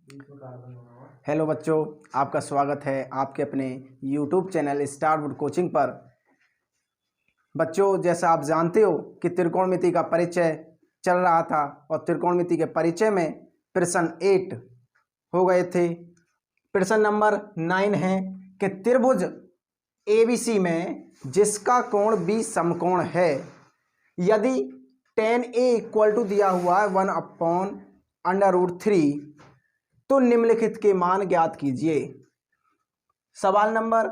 Hello बच्चों, आपका स्वागत है आपके अपने YouTube चैनल स्टारवुड कोचिंग पर। बच्चों, जैसा आप जानते हो कि त्रिकोणमिति का परिचय चल रहा था और त्रिकोणमिति के परिचय में प्रश्न 8 हो गए थे। प्रश्न नंबर 9 है कि त्रिभुज ABC में जिसका कोण B समकोण है, यदि tan A इक्वल टू दिया हुआ है 1/√3 तो निम्नलिखित के मान ज्ञात कीजिए। सवाल नंबर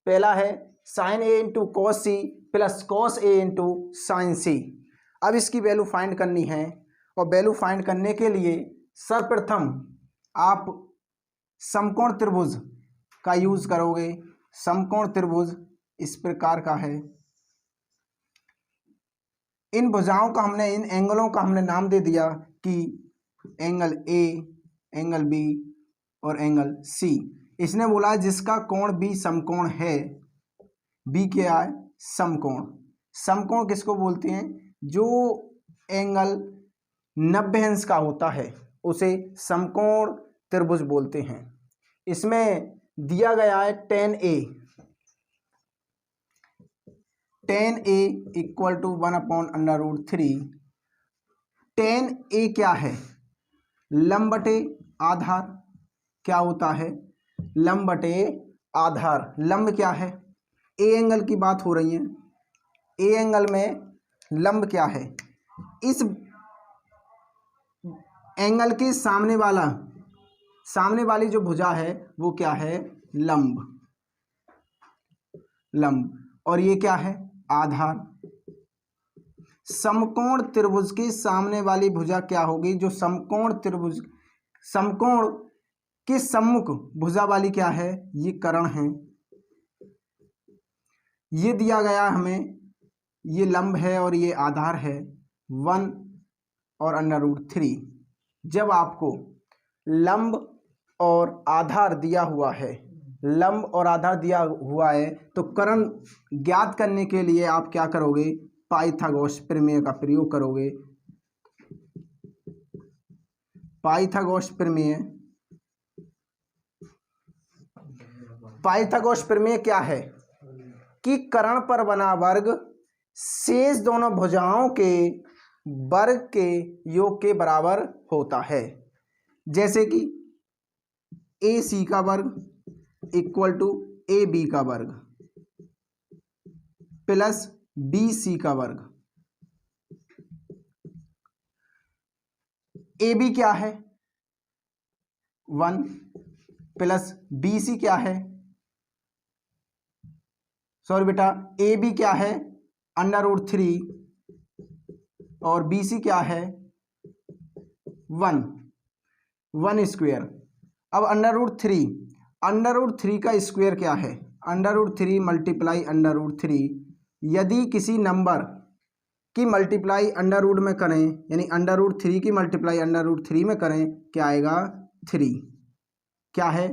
पहला है sin A into cos C plus cos A into sine C. अब इसकी वैल्यू फाइंड करनी है और वैल्यू फाइंड करने के लिए सर्वप्रथम आप समकोण त्रिभुज का यूज करोगे। समकोण त्रिभुज इस प्रकार का है। इन भुजाओं का इन एंगलों का हमने नाम दे दिया कि एंगल A, एंगल B और एंगल C। इसने बोला जिसका कोण B समकोण है। B क्या है? समकोण। समकोण किसको बोलते हैं? जो एंगल 90 अंश का होता है उसे समकोण त्रिभुज बोलते हैं। इसमें दिया गया है tan A equal to 1/√3। tan A क्या है? लंब बटे आधार। क्या होता है? लंब बटे आधार। लंब क्या है? ए एंगल की बात हो रही है। ए एंगल में लंब क्या है? इस एंगल के सामने वाली जो भुजा है वो क्या है? लंब। और ये क्या है? आधार। समकोण त्रिभुज के सामने वाली भुजा क्या होगी? जो समकोण के सम्मुख भुजा वाली क्या है? ये कर्ण है। ये दिया गया हमें, ये लंब है और ये आधार है 1/√3। जब आपको लंब और आधार दिया हुआ है, तो कर्ण ज्ञात करने के लिए आप क्या करोगे? पाइथागोरस प्रमेय का प्रयोग करोगे। पाइथागोरस प्रमेय क्या है? कि कर्ण पर बना वर्ग शेष दोनों भुजाओं के वर्ग के योग के बराबर होता है। जैसे कि AC का वर्ग इक्वल टू AB का वर्ग प्लस BC का वर्ग। AB क्या है? 1 प्लस BC क्या है? सॉरी बेटा, AB क्या है? √3 और BC क्या है? 1 स्क्वायर। अब √3 का स्क्वायर क्या है? √3 मल्टीप्लाई √3। यदि किसी नंबर की मल्टीप्लाई अंडर रूट में करें, यानी √3 की मल्टीप्लाई √3 में करें, क्या आएगा? 3। क्या है?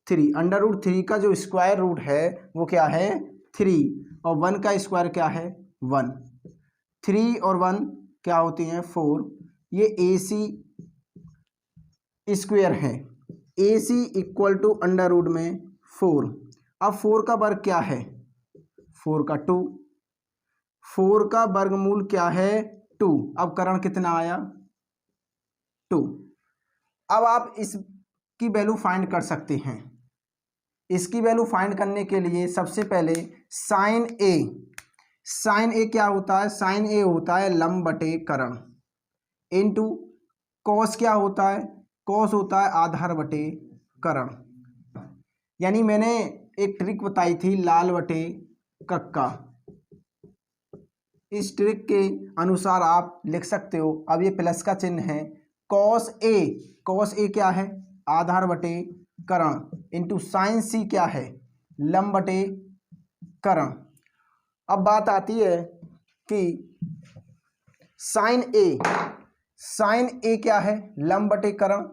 3। √3 का जो स्क्वायर रूट है वो क्या है? 3। और 1 का स्क्वायर क्या है? 1। 3 और 1 क्या होती हैं? 4। ये AC स्क्वायर है। AC equal to under root में 4। अब 4 का वर्ग क्या है? 4 का 2। 4 का वर्गमूल क्या है? 2। अब कर्ण कितना आया? 2। अब आप इसकी वैल्यू फाइंड कर सकते हैं। इसकी वैल्यू फाइंड करने के लिए सबसे पहले साइन ए क्या होता है? साइन ए होता है लंब बटे कर्ण इनटू कॉस क्या होता है? कॉस होता है आधार बटे कर्ण। यानी मैंने एक ट्रिक बताई थी लाल बटे कक्का। इस ट्रिक के अनुसार आप लिख सकते हो। अब ये प्लस का चिन्ह है। कॉस ए क्या है? आधार बटे कर्ण इंटू साइन सी क्या है? लंब बटे कर्ण। अब बात आती है कि साइन ए क्या है? लंब बटे कर्ण।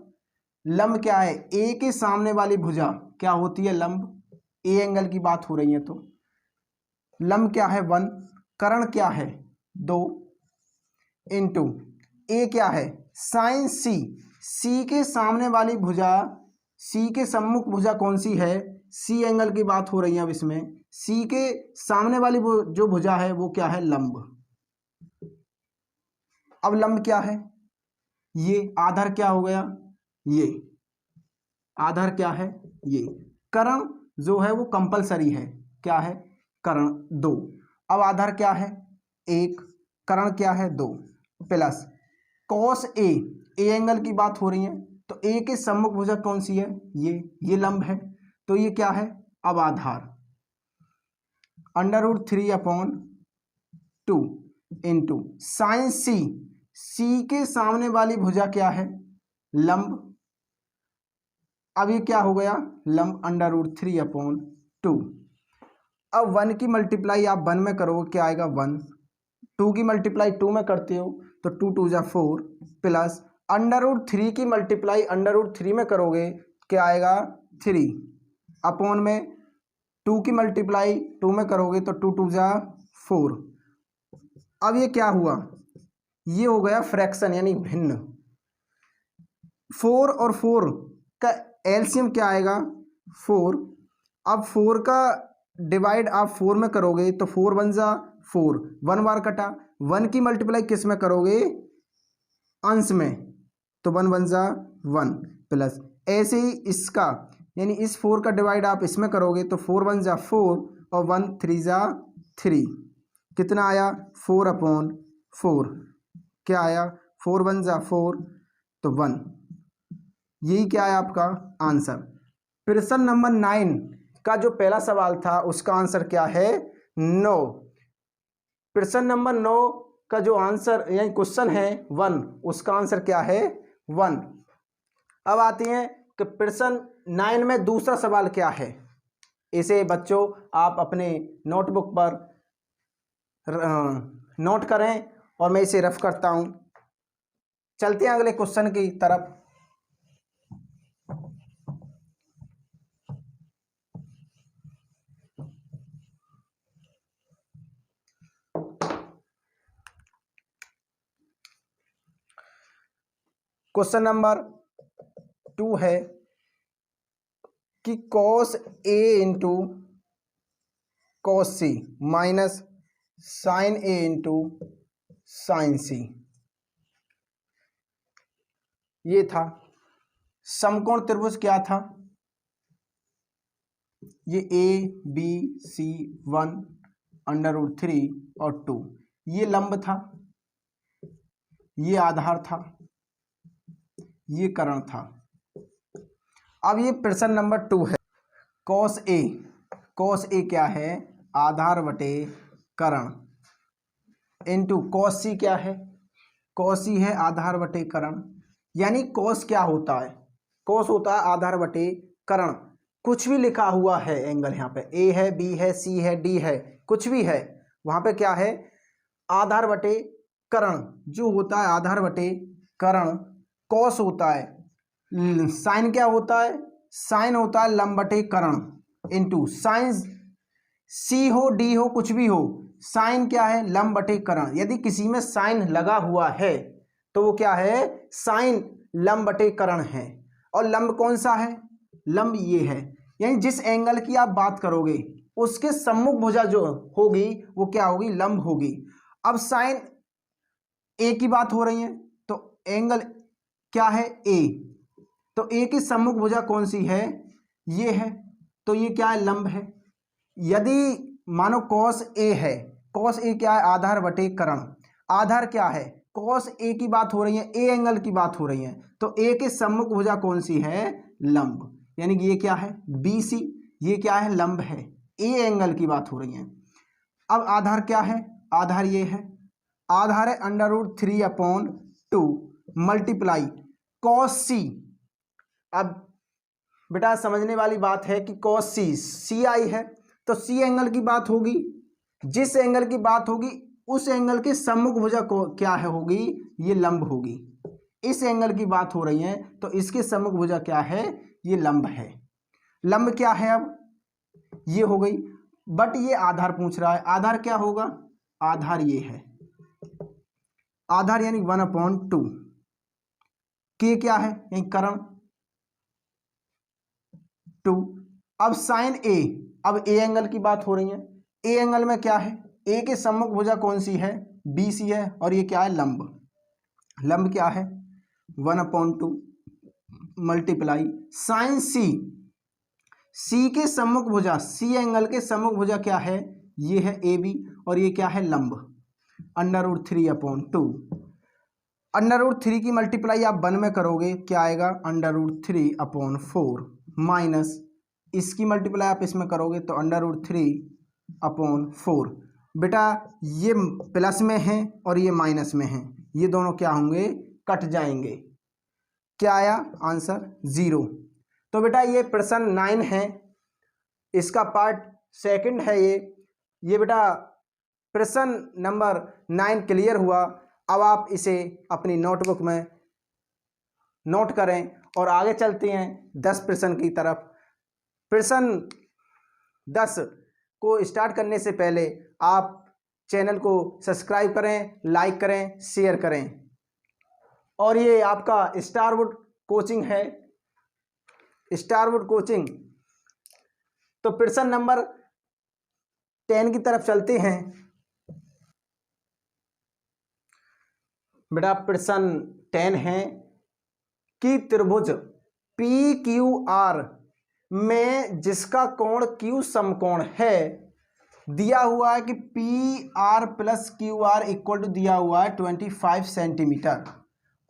लंब क्या है? ए के सामने वाली भुजा क्या होती है? लंब। ए एंगल की बात हो रही है तो लंब क्या है? 1। कर्ण क्या है? 2 इंटू ए क्या है? साइन सी। सी के सामने वाली भुजा, सी के सम्मुख भुजा कौन सी है, सी एंगल की बात हो रही है अब इसमें। सी के सामने वाली जो भुजा है वो क्या है, लंब। अब लंब क्या है, ये आधार क्या हो गया, ये आधार क्या है, ये कर्ण जो है वो कंपलसरी है, क्या है, कर्ण 2। अब आधार क्या है, 1, कर्ण क्या है 2, प्लस कॉस ए एंगल की बात हो रही है, तो ए के सम्मुख भुजा कौन सी है, ये लंब है, तो ये क्या है, अब आधार √3/2 इंटू साइन सी, सी के सामने वाली भुजा क्या है, लंब। अब ये क्या हो गया, लंब √3/2। अब 1 की मल्टीप्लाई आप 1 में करोगे क्या आएगा, 1। 2 की मल्टीप्लाई 2 में करते हो तो 2 2 जा 4, प्लस √3 की मल्टीप्लाई √3 में करोगे क्या आएगा, 3, अपॉन में 2 की मल्टीप्लाई 2 में करोगे तो 2 2 जा 4। अब ये क्या हुआ, ये हो गया फ्रैक्शन यानी भिन्न। 4 और 4 का एलसीएम क्या आएगा, 4। अब 4 का डिवाइड आप 4 में करोगे तो 4 1 जा 4, 1 बार कटा। 1 की मल्टीप्लाई किस में करोगे, अंश में, तो 1 1 जा 1, प्लस ऐसे ही इसका यानी इस 4 का डिवाइड आप इसमें करोगे तो 4 1 जा 4 और 1 3 जा 3, कितना आया 4/4, क्या आया 4 1 जा 4 तो 1। यही क्या है आपका आंसर। प्रश्न नंबर 9 का जो पहला सवाल था उसका आंसर क्या है, 9। प्रश्न नंबर 9 का जो आंसर यानी क्वेश्चन है 1, उसका आंसर क्या है 1। अब आते हैं कि प्रश्न 9 में दूसरा सवाल क्या है। इसे बच्चों आप अपने नोटबुक पर नोट करें और मैं इसे रफ करता हूं। चलते हैं अगले क्वेश्चन की तरफ। क्वेश्चन नंबर 2 है कि cos A into cos C minus sin A into sin C, ये था। समकोण त्रिभुज क्या था, ये ABC1 √3 और 2, ये लंब था, ये आधार था, ये कर्ण था। अब ये प्रश्न नंबर 2 है, cos A क्या है, आधार बटे कर्ण इंटू cos C क्या है, cos C है आधार बटे कर्ण। यानी cos क्या होता है, cos होता है आधार बटे कर्ण। कुछ भी लिखा हुआ है एंगल, यहाँ पे A है, B है, C है, D है, कुछ भी है, वहाँ पे क्या है, आधार बटे कर्ण जो होता है, आधार बटे कर्ण cos होता है। साइन क्या होता है, साइन होता है लंब बटे कर्ण इंटू साइन C हो D हो कुछ भी हो, साइन क्या है लंब बटे कर्ण। यदि किसी में साइन लगा हुआ है तो वो क्या है, साइन लंब बटे कर्ण है। और लंब कौन सा है, लंब ये है, यानी जिस एंगल की आप बात करोगे उसके सम्मुख भुजा जो होगी वो क्या होगी, लंब होगी। अब साइन ए की बात हो रही है तो एंगल क्या है ए, तो ए की सम्मुख भुजा कौन सी है, ये है, तो ये क्या है, लंब है। यदि मानो cos A है, cos A क्या है, आधार बटे कर्ण। आधार क्या है, cos A की बात हो रही है, ए एंगल की बात हो रही है, तो ए के सम्मुख भुजा कौन सी है, लंब, यानी कि ये क्या है BC, ये क्या है, लंब है, ए एंगल की बात हो रही है। अब आधार क्या है, आधार ये है, आधार है √3/2 मल्टीप्लाई cos C। अब बेटा समझने वाली बात है कि cos C आई है तो C एंगल की बात होगी, जिस एंगल की बात होगी उस एंगल के सम्मुख भुजा को क्या है होगी, ये लंब होगी। इस एंगल की बात हो रही है तो इसके सम्मुख भुजा क्या है, ये लंब है। लंब क्या है, अब ये हो गई, बट ये आधार पूछ रहा है, आधार क्या होगा, आधार ये है, आधार यानी 1/2 के क्या है, यही करण 2। अब साइन ए, अब ए एंगल की बात हो रही है। ए एंगल में क्या है, ए के सम्मुख भुजा कौन सी है, BC है, और ये क्या है, लंब। लंब क्या है 1/2 मल्टीप्लाई साइन सी, सी के सम्मुख भुजा, सी एंगल के सम्मुख भुजा क्या है, ये है AB, और ये क्या है, लंब, √3/2। √3 की मल्टीप्लाई आप 1 में करोगे क्या आएगा, √3/4 माइनस इसकी मल्टीप्लाई आप इसमें करोगे तो √3/4। बेटा ये प्लस में है और ये माइनस में है, ये दोनों क्या होंगे, कट जाएंगे। क्या आया आंसर 0। तो बेटा ये प्रश्न 9 है, इसका पार्ट सेकंड है ये बेटा प्रश्न नंबर 9 क्लियर हुआ। अब आप इसे अपनी नोटबुक में नोट करें और आगे चलते हैं 10 प्रश्न की तरफ। प्रश्न 10 को स्टार्ट करने से पहले आप चैनल को सब्सक्राइब करें, लाइक करें, शेयर करें। और ये आपका स्टारवुड कोचिंग है, स्टारवुड कोचिंग। तो प्रश्न नंबर 10 की तरफ चलते हैं। बेटा प्रश्न 10 है कि त्रिभुज PQR में जिसका कोण Q समकोण है, दिया हुआ है कि PR + QR इक्वल टू दिया हुआ है 25 सेंटीमीटर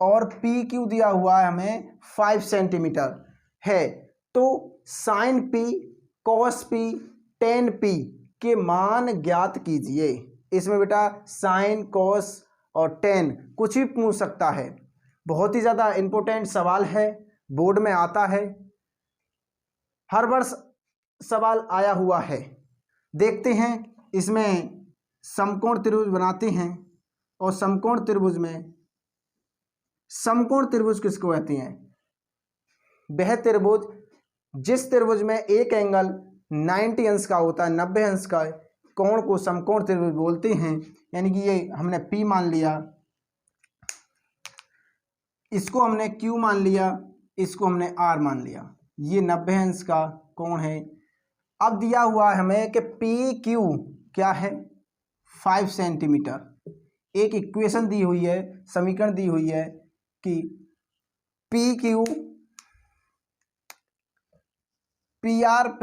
और PQ दिया हुआ है हमें 5 सेंटीमीटर है। तो sine P, cos P, tan P के मान ज्ञात कीजिए। इसमें बेटा साइन, कॉस और टेन कुछ भी पूछ सकता है, बहुत ही ज़्यादा इम्पोर्टेंट सवाल है, बोर्ड में आता है, हर वर्ष सवाल आया हुआ है। देखते हैं इसमें समकोण त्रिभुज बनाते हैं, और समकोण त्रिभुज में समकोण त्रिभुज किसको कहते हैं, वह त्रिभुज जिस त्रिभुज में एक एंगल 90 अंश का होता है, 90 अंश का कोण को समकोण त्रिभुज बोलते हैं। यानी कि ये हमने P मान लिया, इसको हमने Q मान लिया, इसको हमने R मान लिया, ये 90 अंश का कोण है। अब दिया हुआ है हमें कि PQ क्या है 5 सेंटीमीटर। एक इक्वेशन दी हुई है, समीकरण दी हुई है कि PQ PR +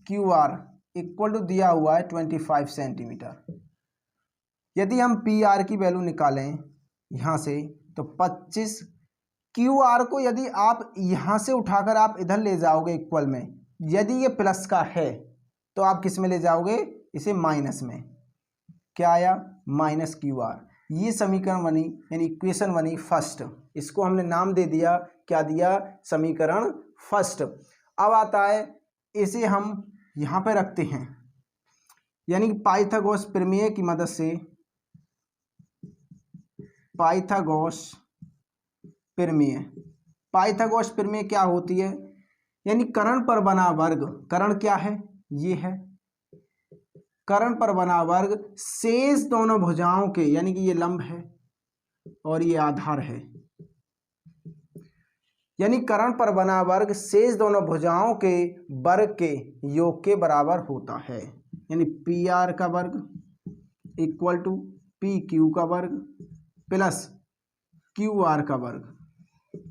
QR equal to दिया हुआ है 25 सेंटीमीटर। यदि हम PR की वैल्यू निकालें यहाँ से तो 25, QR को यदि आप यहाँ से उठाकर आप इधर ले जाओगे इक्वल में, यदि ये प्लस का है तो आप किस में ले जाओगे, इसे माइनस में। क्या आया, -QR। ये समीकरण बनी, यानी इक्वेशन बनी फर्स्ट। इसको हमने नाम दे दिया, क्या दिया, समीकरण फर्स्ट। अब आता है इसे हम यहाँ पे रखते हैं, यानी कि पाइथागोरस प्रमेय की मदद से, पाइथागोरस प्रमेय, पाइथागोरस प्रमेय क्या होती है, यानी कर्ण पर बना वर्ग, कर्ण क्या है, ये है कर्ण पर बना वर्ग शेष दोनों भुजाओं के, यानी कि ये लंब है और ये आधार है, यानी कर्ण पर बना वर्ग शेष दोनों भुजाओं के वर्ग के योग के बराबर होता है। यानी PR का वर्ग इक्वल टू PQ का वर्ग प्लस QR का वर्ग।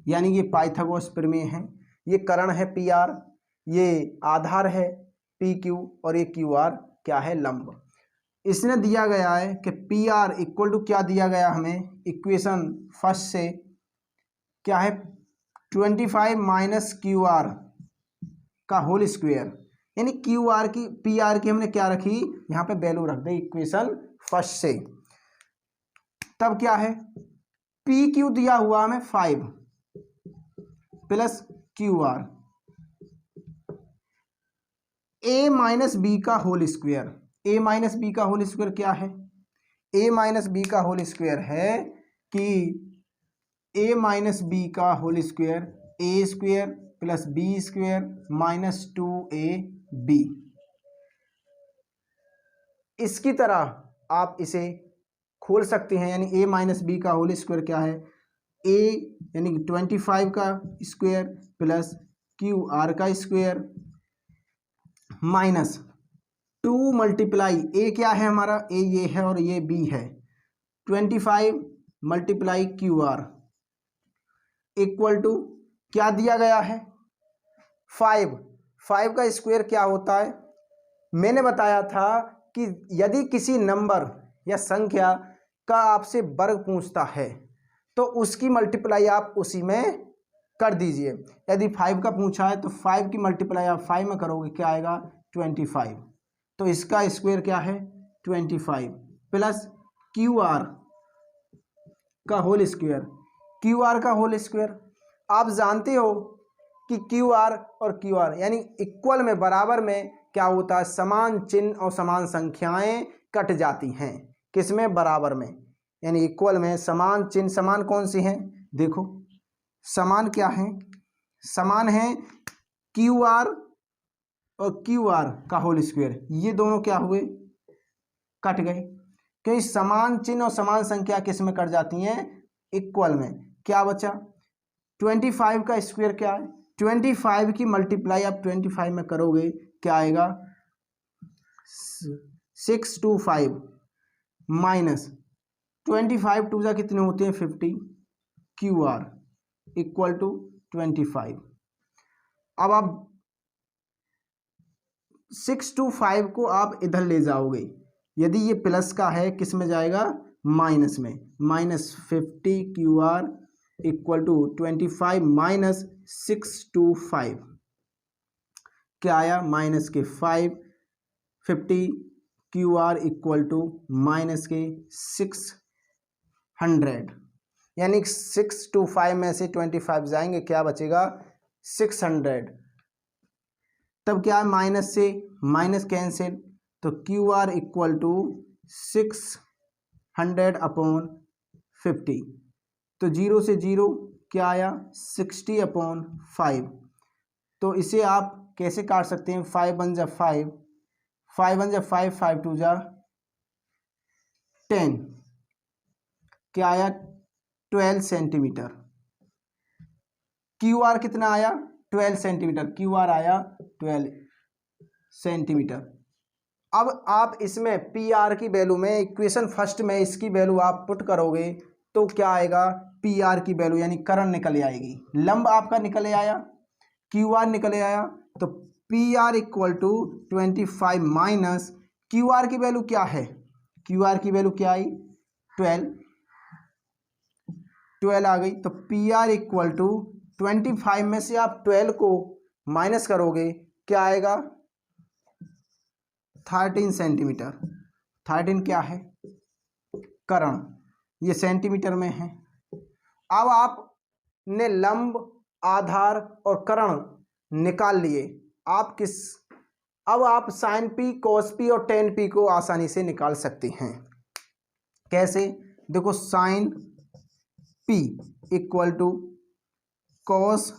यानी ये पाइथागोरस प्रमेय है। ये कर्ण है PR, ये आधार है PQ, और ये QR क्या है, लंब। इसने दिया गया है कि PR इक्वल टू क्या दिया गया हमें, इक्वेशन फर्स्ट से क्या है, 25 - QR का होल स्क्वायर। यानी QR की, PR की हमने क्या रखी, यहाँ पे वैल्यू रख दे इक्वेशन फर्स्ट से। तब क्या है, PQ दिया हुआ हमें 5 प्लस QR, A - B का होल स्क्वायर। A - B का होल स्क्वायर क्या है, A - B का होल स्क्वायर है कि A - B का whole square A² + B² - 2AB। इसकी तरह आप इसे खोल सकते हैं, यानी A - B का होल स्क्वायर क्या है, ए यानी कि 25 का स्क्वायर प्लस क्यू आर का स्क्वायर माइनस 2 मल्टीप्लाई ए क्या है हमारा, ए ये है और ये बी है, 25 multiply Q R equal to क्या दिया गया है 5। 5 का स्क्वायर क्या होता है, मैंने बताया था कि यदि किसी नंबर या संख्या का आपसे वर्ग पूछता है तो उसकी मल्टीप्लाई आप उसी में कर दीजिए। यदि 5 का पूछा है तो 5 की मल्टीप्लाई आप 5 में करोगे, क्या आएगा 25। तो इसका स्क्वायर क्या है 25 प्लस क्यू आर का होल स्क्वायर। क्यू आर का होल स्क्वायर आप जानते हो कि क्यू आर और क्यू आर यानी इक्वल में, बराबर में क्या होता है, समान चिन्ह और समान संख्याएं कट जाती हैं। किसमें, बराबर में, यानी इक्वल में समान चिन्ह, समान कौन सी हैं, देखो समान क्या है, समान है क्यू आर और क्यू आर का होल स्क्वायर, ये दोनों क्या हुए, कट गए, क्योंकि समान चिन्ह और समान संख्या किस में कट जाती हैं, इक्वल में। क्या बचा 25 का स्क्वायर क्या है, 25 की मल्टीप्लाई आप 25 में करोगे, क्या आएगा 625 माइनस 25 टू जा कितने होते हैं 50, क्यू आर इक्वल टू 25। अब आप 625 को आप इधर ले जाओगे, यदि ये प्लस का है किस में जाएगा, माइनस में, minus 50 Q R equal to 25 minus 625 क्या आया, माइनस के 5, 50 Q R equal to minus के 600, यानी 625 में से 25 जाएंगे, क्या बचेगा 600। तब क्या है, माइनस से माइनस कैंसिल, तो Q R equal to 600 upon 50, तो 0 से 0 क्या आया 60 अपॉन 5। तो इसे आप कैसे काट सकते हैं, 5 1 जा 5, 5 1 जा 5, 5 2 जा 10, क्या आया 12 सेंटीमीटर। क्यू आर कितना आया 12 सेंटीमीटर, क्यू आर आया 12 सेंटीमीटर। अब आप इसमें पी आर की वैल्यू में, इक्वेशन फर्स्ट में इसकी वैल्यू आप पुट करोगे तो क्या आएगा, पी आर की वैल्यू यानी करण निकल आएगी, लंब आपका निकल आया, क्यू आर निकल आया, तो P R equal to 25 minus Q R की वैल्यू क्या है, क्यू आर की वैल्यू क्या आई 12 आ गई, तो पी आर इक्वल टू 25 में से आप 12 को माइनस करोगे, क्या आएगा 13 सेंटीमीटर। 13 क्या है, करण, ये सेंटीमीटर में है। अब आपने लंब, आधार और करण निकाल लिए, आप अब आप साइन पी, कॉस पी और टेन पी को आसानी से निकाल सकते हैं। कैसे, देखो sine P equal to cos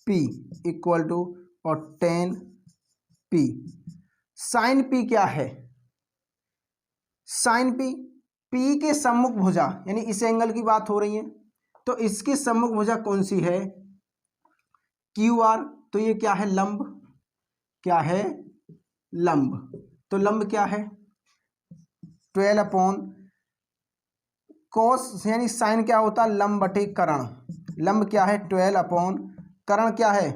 P equal to और टेन पी। साइन पी क्या है, साइन पी, पी के सम्मुख भुजा यानी इस एंगल की बात हो रही है, तो इसकी सम्मुख भुजा कौन सी है, क्यू आर, तो ये क्या है लंब, क्या है लंब, तो लंब क्या है 12 अपॉन कॉस यानी साइन क्या होता है लंब बटे करण, लंब क्या है 12 अपॉन करण क्या है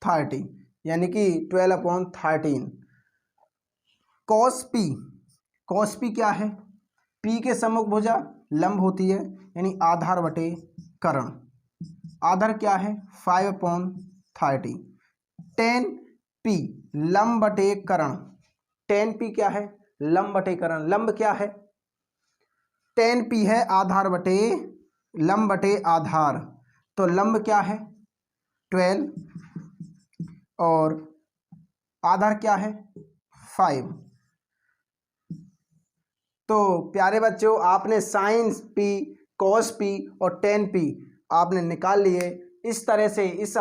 30 यानी कि 12 upon 13। Cos P, cos P क्या है, पी के सम्मुख भुजा लंब होती है यानी आधार बटे करण, आधार क्या है 5 अपॉन 30। टेन पी लंब बटे करण, टेन पी क्या है लंब बटे करण, लंब क्या है टेन पी है आधार बटे लंब बटे आधार, तो लंब क्या है 12 और आधार क्या है 5। तो प्यारे बच्चों, आपने साइन पी, कॉस पी और टेन पी आपने निकाल लिए। इस तरह से इस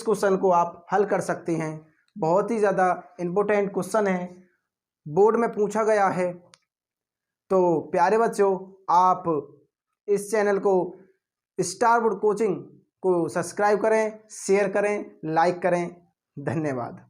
क्वेश्चन को आप हल कर सकते हैं। बहुत ही ज़्यादा इम्पोर्टेंट क्वेश्चन है, बोर्ड में पूछा गया है। तो प्यारे बच्चों, आप इस चैनल को स्टारवुड कोचिंग को सब्सक्राइब करें, शेयर करें, लाइक करें। धन्यवाद।